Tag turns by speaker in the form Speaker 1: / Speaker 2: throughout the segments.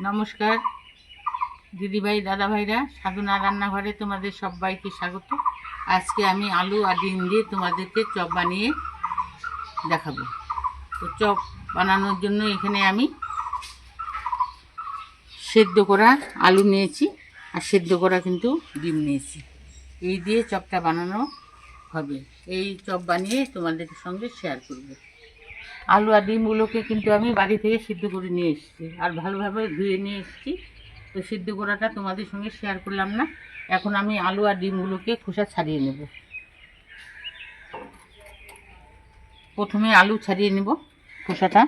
Speaker 1: নমস্কার দিদিভাই দাদাভাইরা, সাধনা রান্নাঘরে তোমাদের সবাইকে স্বাগত। আজকে আমি আলু আর ডিম দিয়ে তোমাদেরকে চপ বানিয়ে দেখাবো। তো চপ বানানোর জন্য এখানে আমি সেদ্ধ করা আলু নিয়েছি আর সেদ্ধ করা কিন্তু ডিম নিয়েছি। এই দিয়ে চপটা বানানো হবে। এই চপ বানিয়ে তোমাদের সঙ্গে শেয়ার করব। আলু আর ডিমগুলোকে কিন্তু আমি বাড়ি থেকে সিদ্ধ করে নিয়ে এসেছি আর ভালোভাবে ধুয়ে নিয়ে এসেছি। তো সিদ্ধ করাটা তোমাদের সঙ্গে শেয়ার করলাম না। এখন আমি আলু আর ডিমগুলোকে খোসা ছাড়িয়ে নেব। প্রথমে আলু ছাড়িয়ে নেব খোসাটা।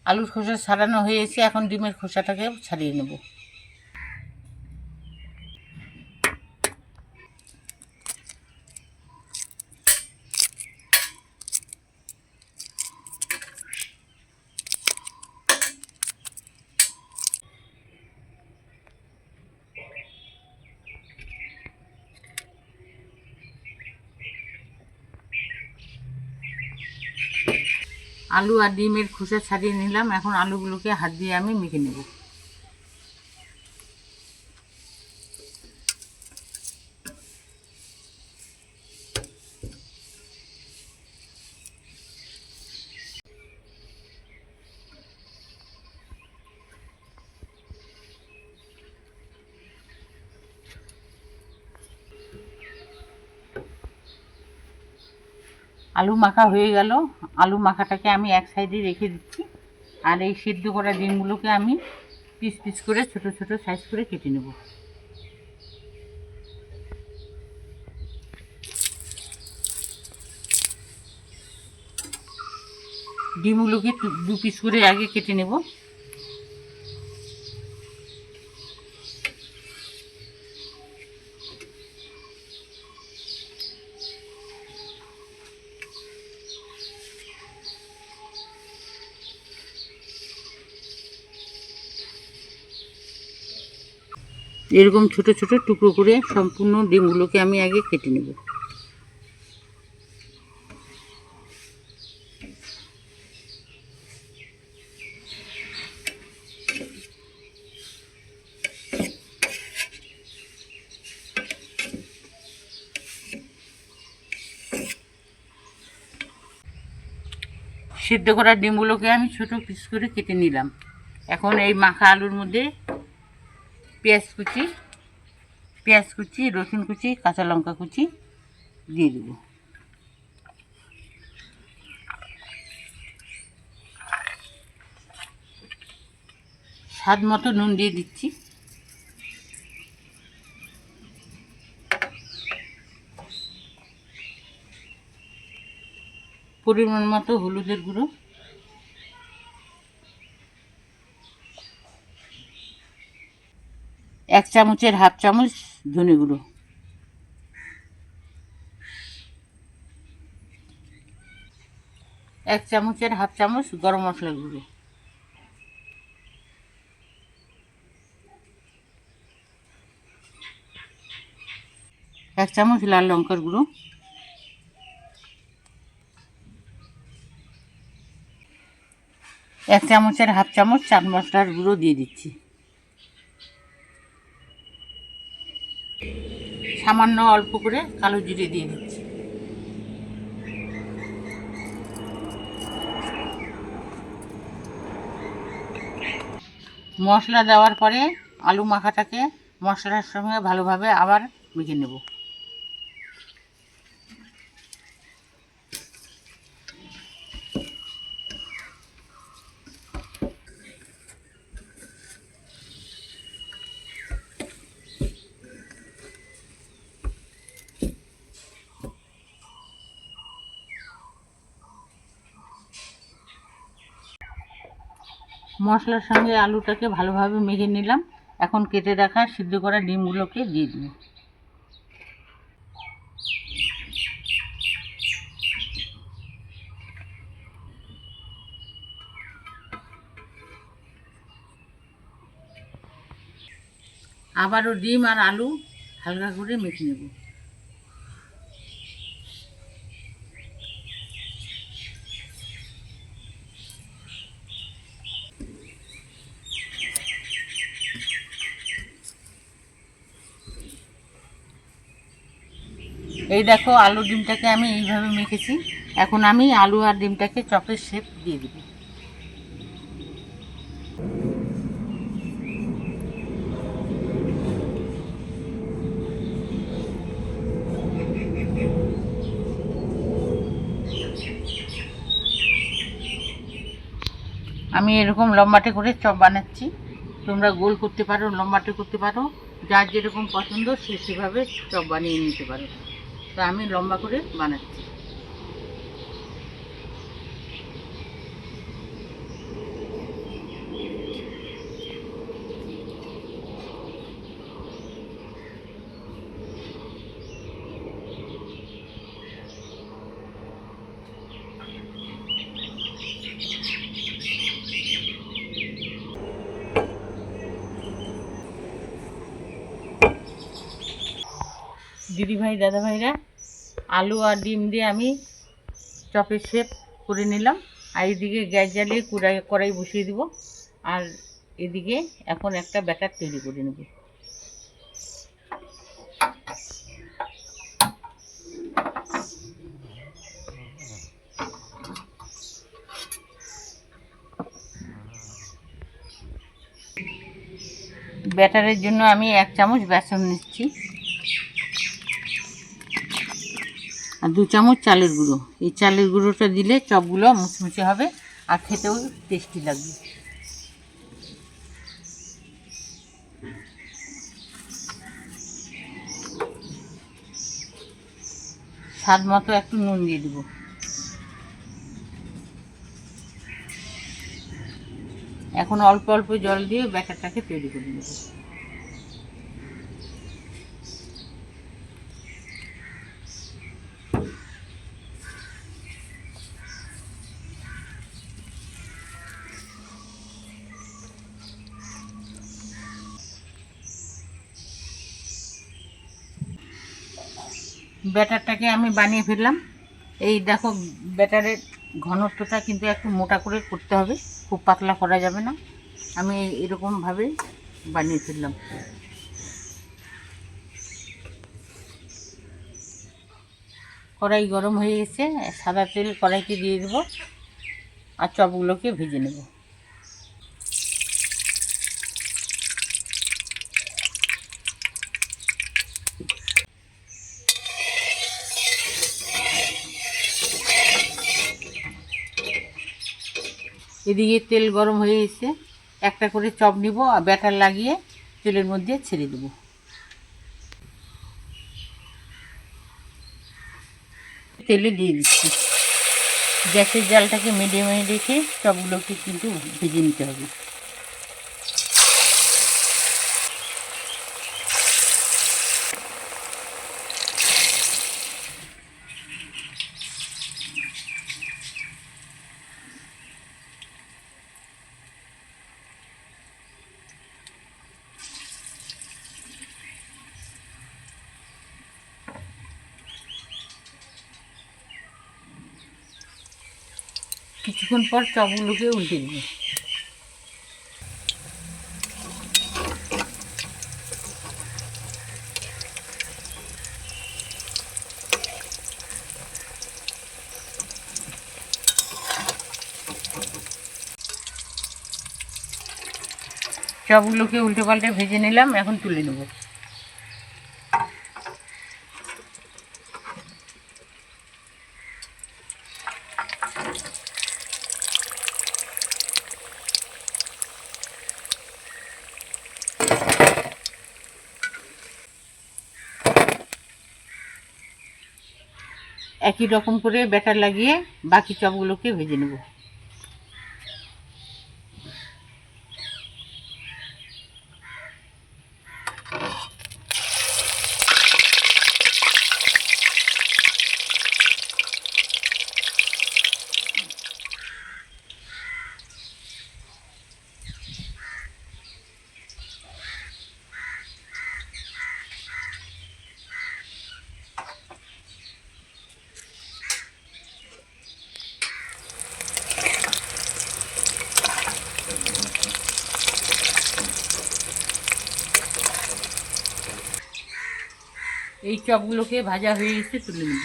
Speaker 1: আলুর খোসা ছাড়ানো হয়েছে, এখন ডিমের খোসাটাকে ছাড়িয়ে নেব। আলু আর ডিমের খোসা ছাড়িয়ে নিলাম। এখন আলুগুলোকে হাত দিয়ে আমি মেখে নেব। আলু মাখা হয়ে গেল। আলু মাখাটাকে আমি এক সাইডে রেখে দিচ্ছি। আর এই সিদ্ধ করা ডিমগুলোকে আমি পিস পিস করে ছোট ছোট সাইজ করে কেটে নেব। ডিমগুলোকে দু পিস করে আগে কেটে নেব। এরকম ছোট ছোট টুকরো করে সম্পূর্ণ ডিমগুলোকে আমি আগে কেটে নেব। সিদ্ধ করা ডিমগুলোকে আমি ছোট পিস করে কেটে নিলাম। এখন এই মাখা আলুর মধ্যে পেঁয়াজ কুচি, রসুন কুচি, কাঁচা লঙ্কা কুচি দিয়ে দেবো। স্বাদ মতো নুন দিয়ে দিচ্ছি। পরিমাণ মতো হলুদের গুঁড়ো, এক চামচের হাফ চামচ ধনে গুঁড়ো, এক চামচের হাফ চামচ গরম মশলার গুঁড়ো, এক চামচ লাল লঙ্কার গুঁড়ো, এক চামচের হাফ চামচ চাট মশলার গুঁড়ো দিয়ে দিচ্ছি। সামান্য অল্প করে কালো জিরে দিয়ে দিচ্ছি। মশলা দেওয়ার পরে আলু মাখাটাকে মশলার সঙ্গে ভালোভাবে আবার মেখে নেব। মশলার সঙ্গে আলুটাকে ভালোভাবে মেখে নিলাম। এখন কেটে রাখা সিদ্ধ করা ডিমগুলোকে দিয়ে দিই। আবারও ডিম আর আলু হালকা করে মেখে নেব। এই দেখো আলু ডিমটাকে আমি এইভাবে মেখেছি। এখন আমি আলু আর ডিমটাকে চপের শেপ দিয়ে দেব। আমি এরকম লম্বাটে করে চপ বানাচ্ছি। তোমরা গোল করতে পারো, লম্বাটে করতে পারো, যার যেরকম পছন্দ সে সেভাবে চপ বানিয়ে নিতে পারো। তো আমি লম্বা করে বানাচ্ছি। দিদিভাই দাদাভাইরা, আলু আর ডিম দিয়ে আমি চপের শেপ করে নিলাম। আর এদিকে গ্যাস জ্বালিয়ে কড়াই বসিয়ে দিব। আর এদিকে এখন একটা ব্যাটার তৈরি করে নেব। ব্যাটারের জন্য আমি 1 চামচ বেসন নিচ্ছি আর 2 চামচ চালের গুঁড়ো। এই চালের গুঁড়োটা দিলে চপগুলো মুচমুচে হবে আর খেতেও টেস্টি লাগবে। স্বাদ মতো একটু নুন দিয়ে দেবো। এখন অল্প অল্প জল দিয়ে ব্যাটারটাকে তৈরি করে নেব। ব্যাটারটাকে আমি বানিয়ে ফেললাম। এই দেখো ব্যাটারের ঘনত্বটা কিন্তু একটু মোটা করে করতে হবে, খুব পাতলা করা যাবে না। আমি এরকমভাবে বানিয়ে ফেললাম। কড়াই গরম হয়ে গেছে, সাদা তেল কড়াইতে দিয়ে দেবো আর চপগুলোকে ভেজে নেব। এদিকে তেল গরম হয়ে গেছে, একটা করে চপ নিব আর ব্যাটার লাগিয়ে তেলের মধ্যে ছেড়ে দেব। তেলে দিয়ে দিচ্ছি। গ্যাসের জালটাকে মিডিয়ামে রেখে চপগুলোকে কিন্তু ভেজে নিতে হবে। কিছুক্ষণ পর চপগুলোকে উল্টে দেব। চপগুলোকে উল্টে পাল্টে ভেজে নিলাম, এখন তুলে নেব। একই রকম করে ব্যাটার লাগিয়ে বাকি চপগুলোকে ভেজে নেব। এই চপগুলোকে ভাজা হয়ে গেছে, তুলে নেব।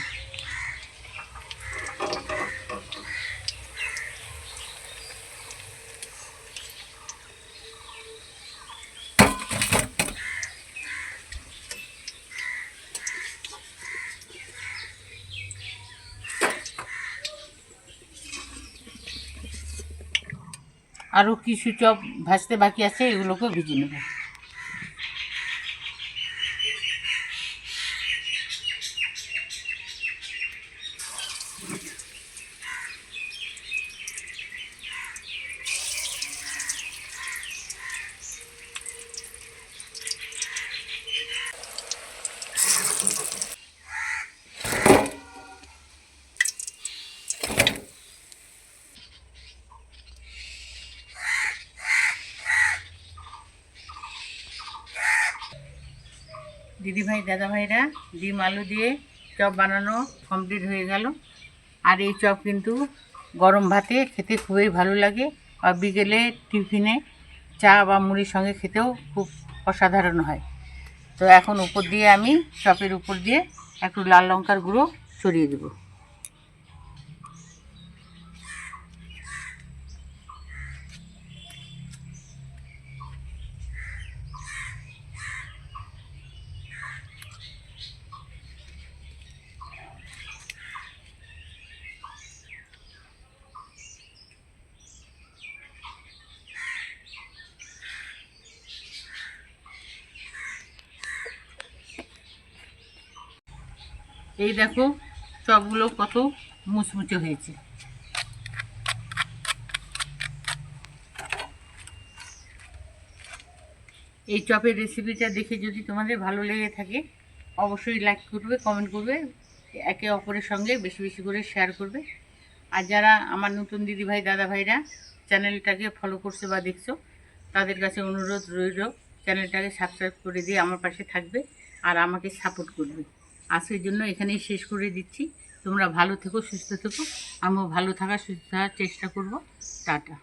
Speaker 1: আরও কিছু চপ ভাজতে বাকি আছে, এগুলোকে ভেজে নেব। দিদিভাই দাদাভাইরা, ডিম আলু দিয়ে চপ বানানো কমপ্লিট হয়ে গেল। আর এই চপ কিন্তু গরম ভাতে খেতে খুবই ভালো লাগে, আর বিকেলে টিফিনে চা বা মুড়ির সঙ্গে খেতেও খুব অসাধারণ হয়। তো এখন উপর দিয়ে আমি চপের উপর দিয়ে একটু লাল লঙ্কার গুঁড়ো ছড়িয়ে দেবো। এই দেখো চপগুলো কত মুচমুচে হয়েছে। এই চপের রেসিপিটা দেখে যদি তোমাদের ভালো লেগে থাকে, অবশ্যই লাইক করবে, কমেন্ট করবে, একে অপরের সঙ্গে বেশি বেশি করে শেয়ার করবে। আর যারা আমার নতুন দিদিভাই দাদাভাইরা চ্যানেলটাকে ফলো করছে বা দেখছো, তাদের কাছে অনুরোধ রইল চ্যানেলটাকে সাবস্ক্রাইব করে দিয়ে আমার পাশে থাকবে আর আমাকে সাপোর্ট করবে। আজকের জন্য এখানেই শেষ করে দিচ্ছি। তোমরা ভালো থেকো, সুস্থ থেকো, আমিও ভালো থাকার সুস্থ থাকার চেষ্টা করব। টাটা।